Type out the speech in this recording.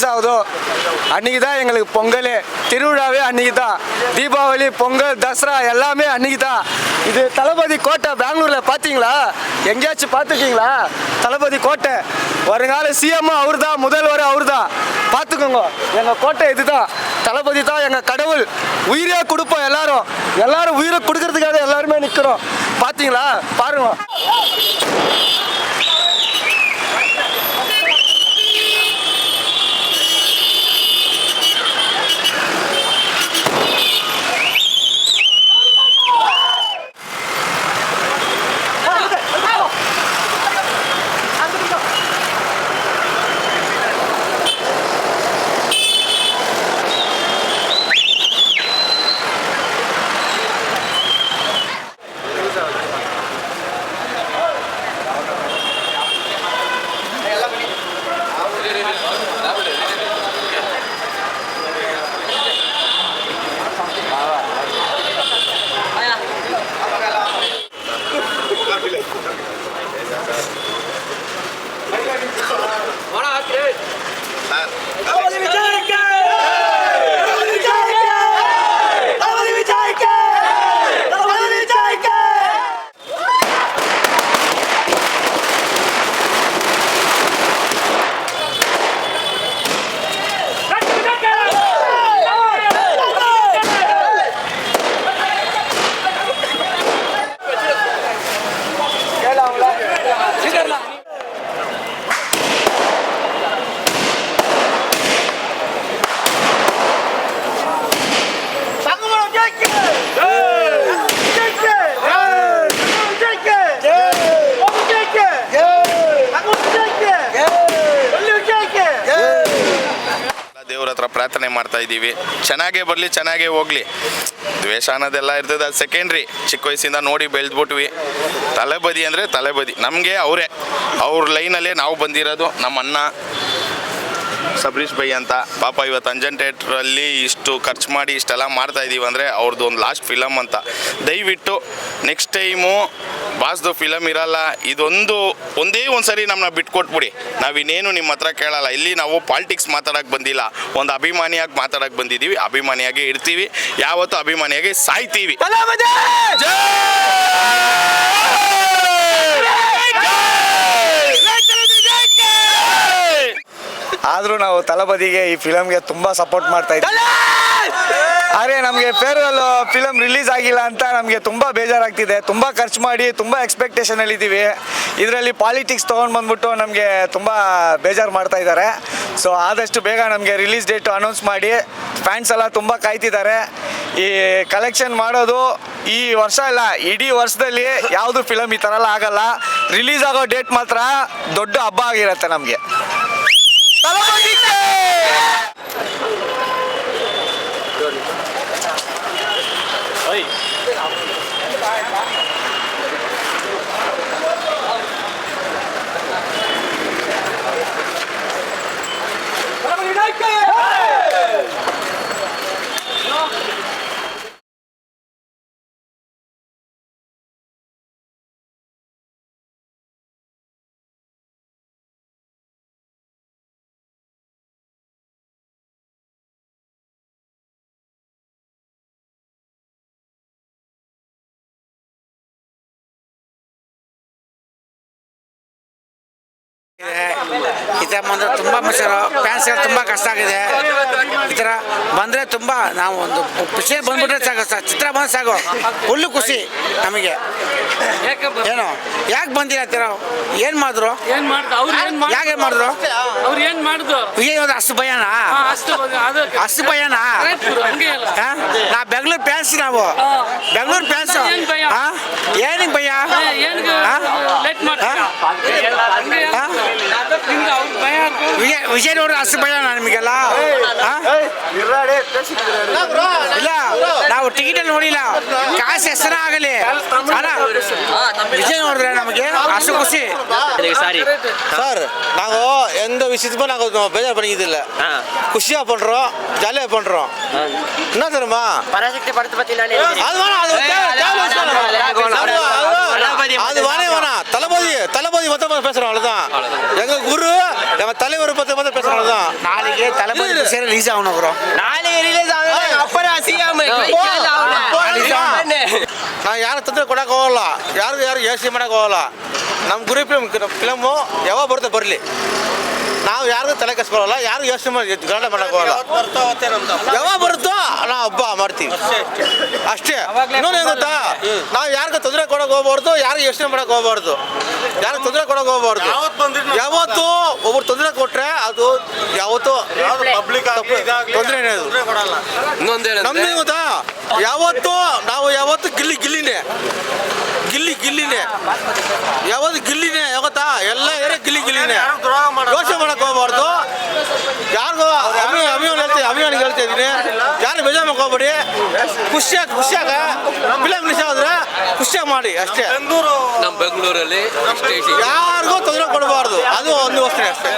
Release ஆகுதோ அன்றைக்கி தான் எங்களுக்கு பொங்கலே, திருவிழாவே அன்றைக்கி தான். தீபாவளி, பொங்கல், தசரா எல்லாமே அன்றைக்கி தான். இது தளபதி கோட்டை பெங்களூரில் பார்த்தீங்களா? எங்கேயாச்சும் பார்த்துருக்கீங்களா? தளபதி கோட்டை. வருங்கால சிஎம்மும் அவர் தான், முதல்வர் அவர் தான். பார்த்துக்கோங்க, எங்கள் கோட்டை இது தான். தளபதி தான் எங்கள் கடவுள். உயிரே கொடுப்போம் எல்லாரும் உயிரை கொடுக்கறதுக்காக எல்லாருமே நிற்கிறோம். பார்த்தீங்களா? பாருங்க. ದೇವ್ರ ಹತ್ರ ಪ್ರಾರ್ಥನೆ ಮಾಡ್ತಾ ಇದ್ದೀವಿ, ಚೆನ್ನಾಗೇ ಬರಲಿ, ಚೆನ್ನಾಗೇ ಹೋಗ್ಲಿ. ದ್ವೇಷ ಅನ್ನೋದೆಲ್ಲ ಇರ್ತದೆ, ಅದು ಸೆಕೆಂಡ್ರಿ. ಚಿಕ್ಕ ವಯಸ್ಸಿಂದ ನೋಡಿ ಬೆಳೆದ್ಬಿಟ್ವಿ. ತಲೆಬದಿ ಅಂದರೆ ತಲೆಬದಿ, ನಮಗೆ ಅವರೇ, ಅವ್ರ ಲೈನಲ್ಲೇ ನಾವು ಬಂದಿರೋದು. ನಮ್ಮ ಅಣ್ಣ ಸಬರೀಶ್ ಬೈ ಅಂತ ಪಾಪ ಇವತ್ತು ಅಂಜನ್ ಥಿಯೇಟ್ರಲ್ಲಿ ಇಷ್ಟು ಖರ್ಚು ಮಾಡಿ ಇಷ್ಟೆಲ್ಲ ಮಾಡ್ತಾ ಇದ್ದೀವಿ ಅಂದರೆ ಅವ್ರದ್ದು ಒಂದು ಲಾಸ್ಟ್ ಫಿಲಮ್ ಅಂತ. ದಯವಿಟ್ಟು ನೆಕ್ಸ್ಟ್ ಟೈಮು ಬಾಸ್ದು ಫಿಲಮ್ ಇರಲ್ಲ, ಇದೊಂದು ಒಂದೇ ಒಂದು ಸರಿ ನಮ್ಮನ್ನ ಬಿಟ್ಕೊಟ್ಬಿಡಿ. ನಾವಿನ್ನೇನು ನಿಮ್ಮ ಹತ್ರ ಕೇಳಲ್ಲ. ಇಲ್ಲಿ ನಾವು ಪಾಲಿಟಿಕ್ಸ್ ಮಾತಾಡೋಕ್ಕೆ ಬಂದಿಲ್ಲ, ಒಂದು ಅಭಿಮಾನಿಯಾಗಿ ಮಾತಾಡೋಕ್ಕೆ ಬಂದಿದ್ದೀವಿ. ಅಭಿಮಾನಿಯಾಗಿ ಇರ್ತೀವಿ, ಯಾವತ್ತೂ ಅಭಿಮಾನಿಯಾಗಿ ಸಾಯ್ತೀವಿ. ಆದರೂ ನಾವು ತಳಬದಿಗೆ ಈ ಫಿಲಮ್ಗೆ ತುಂಬ ಸಪೋರ್ಟ್ ಮಾಡ್ತಾ ಇದ್ದೀವಿ. ಆದರೆ ನಮಗೆ ಫೇರ್ವೆಲ್ ಫಿಲಮ್ ರಿಲೀಸ್ ಆಗಿಲ್ಲ ಅಂತ ನಮಗೆ ತುಂಬ ಬೇಜಾರಾಗ್ತಿದೆ. ತುಂಬ ಖರ್ಚು ಮಾಡಿ ತುಂಬ ಎಕ್ಸ್ಪೆಕ್ಟೇಷನಲ್ಲಿದ್ದೀವಿ. ಇದರಲ್ಲಿ ಪಾಲಿಟಿಕ್ಸ್ ತೊಗೊಂಡು ಬಂದ್ಬಿಟ್ಟು ನಮಗೆ ತುಂಬ ಬೇಜಾರು ಮಾಡ್ತಾ ಇದ್ದಾರೆ. ಸೊ ಆದಷ್ಟು ಬೇಗ ನಮಗೆ ರಿಲೀಸ್ ಡೇಟು ಅನೌನ್ಸ್ ಮಾಡಿ. ಫ್ಯಾನ್ಸ್ ಎಲ್ಲ ತುಂಬ ಕಾಯ್ತಿದ್ದಾರೆ. ಈ ಕಲೆಕ್ಷನ್ ಮಾಡೋದು ಈ ವರ್ಷ ಇಲ್ಲ, ಇಡೀ ವರ್ಷದಲ್ಲಿ ಯಾವುದು ಫಿಲಮ್ ಈ ಥರ ಎಲ್ಲ ಆಗಲ್ಲ. ರಿಲೀಸ್ ಆಗೋ ಡೇಟ್ ಮಾತ್ರ ದೊಡ್ಡ ಹಬ್ಬ ಆಗಿರುತ್ತೆ ನಮಗೆ. ಈ ಥರ ಬಂದರೆ ತುಂಬ ಮನುಷ್ಯರು ಫ್ಯಾನ್ಸ್ ತುಂಬ ಕಷ್ಟ ಆಗಿದೆ. ಈ ಥರ ಬಂದರೆ ತುಂಬ ನಾವು ಒಂದು ಖುಷಿ ಬಂದ್ಬಿಟ್ರೆ ಸಾಕು, ಚಿತ್ರ ಬಂದು ಸಾಕು, ಫುಲ್ಲು ಖುಷಿ ನಮಗೆ. ಏನು ಯಾಕೆ ಬಂದಿರತ್ತೀರ? ಏನು ಮಾಡಿದ್ರು? ಯಾಕೆ ಮಾಡಿದ್ರು? ಅವ್ರು ಏನು ಮಾಡಿದ್ರು? ವಿಜಯ್ ಅಷ್ಟು ಭಯನಾ? ಅಷ್ಟು ಭಯನಾ? ನಾ ಬೆಂಗಳೂರು ಫ್ಯಾನ್ಸ್, ನಾವು ಬೆಂಗಳೂರು ಫ್ಯಾನ್ಸ್. ಏನಿಗೆ ಭಯ? ವಿಜಯ್ ನೋಡ್ರಿ ಅಷ್ಟು ಭಯ ನಿಮಗೆಲ್ಲ? ಇಲ್ಲ, ನಾವು ಟಿಕೆಟ್ ನೋಡಿಲ್ಲ, ಕಾಸು ಹೆಸರ ಆಗಲಿ, ವಿಜಯ್ ನೋಡಿದ್ರೆ ನಮಗೆ ಅಷ್ಟು ಖುಷಿ. சார் நாங்கள் எந்த விஷயத்துக்கும் நாங்கள் பேஜார் பண்ணிக்கிறதில்ல, குஷியாக பண்ணுறோம், ஜாலியாக பண்ணுறோம். என்ன தெரியுமா, பராசக்தி படத்தை பற்றி அது வேணாம், அது வேணாம், தளபதி தளபதி மொத்தமாக பேசுகிறோம் அவ்வளோதான். எங்கள் குரு எங்கள் தலைவர் பற்றி பேசுகிறோம் அவ்வளோதான். நாளைக்கு தளபதி பிக்சர் ரிலீஸ் ஆகணும் ப்ரோ. நாளைக்கு ரிலீஸ் ஆகுது அப்புறம் சிஎம் ನಾವು ಯಾರು ತಂದರೆ ಕೊಡಕ್ಕೆ ಹೋಗಲ್ಲ, ಯಾರು ಯೋಚನೆ ಮಾಡೋಕೆ ಹೋಗಲ್ಲ. ನಮ್ಮ ಗುರಿ ಫಿಲಮು ಯಾವಾಗ ಬರುತ್ತೆ ಬರಲಿ, ನಾವು ಯಾರಿಗೂ ತಲೆ ಕೆಸ್ಕೊಳ್ಳಲ್ಲ, ಯಾರು ಯೋಚನೆ ಮಾಡಿ ಗಲಾಟೆ ಮಾಡೋಕೆ ಹೋಗಲ್ಲ. ಯಾವಾಗ ಬರುತ್ತೋ ನಾವು ಹಬ್ಬ ಮಾಡ್ತೀವಿ ಅಷ್ಟೇ. ಇನ್ನೊಂದು ಏನು ಗೊತ್ತಾ, ನಾವು ಯಾರಿಗೂ ತೊಂದರೆ ಕೊಡೋಕೆ ಹೋಗ್ಬಾರ್ದು, ಯಾರು ಯೋಚನೆ ಮಾಡೋಕೆ ಹೋಗ್ಬಾರ್ದು, ಯಾರು ತೊಂದರೆ ಕೊಡೋಕೆ ಹೋಗ್ಬಾರ್ದು. ಯಾವತ್ತು ಒಬ್ರು ತೊಂದರೆ ಕೊಟ್ಟರೆ ಅದು ಯಾವತ್ತೂ ತೊಂದರೆನೇ ಅದು. ನಮ್ದೇನು ಗೊತ್ತಾ, ಯಾವತ್ತು ಗಿಲ್ಲಿನೇ ಯಾವತ್ತು ಗಿಲ್ಲಿನೇ ಯಾವತ್ತಾ ಎಲ್ಲ ಏನೇ ಗಿಲ್ಲಿನೇ ಯೋಚನೆ ಮಾಡಕ್ಕೆ ಹೋಗ್ಬಾರ್ದು. ಯಾರಿಗೂ ಅಭಿಮಾನಿಗೆ ಹೇಳ್ತಾ ಇದ್ದೀನಿ, ಯಾರು ಬೇಜಾರು ಮಾಡ್ಕೋಬೇಡಿ. ಖುಷಿಯಾಗ ಫಿಲಮ್ ರಿಲೀಸ್ ಆದ್ರೆ ಖುಷಿಯಾಗಿ ಮಾಡಿ ಅಷ್ಟೇ. ನಮ್ಮ ಬೆಂಗಳೂರಲ್ಲಿ ಯಾರಿಗೂ ತೊಂದರೆ ಕೊಡಬಾರ್ದು, ಅದು ಒಂದು ಯೋಚನೆ ಅಷ್ಟೇ.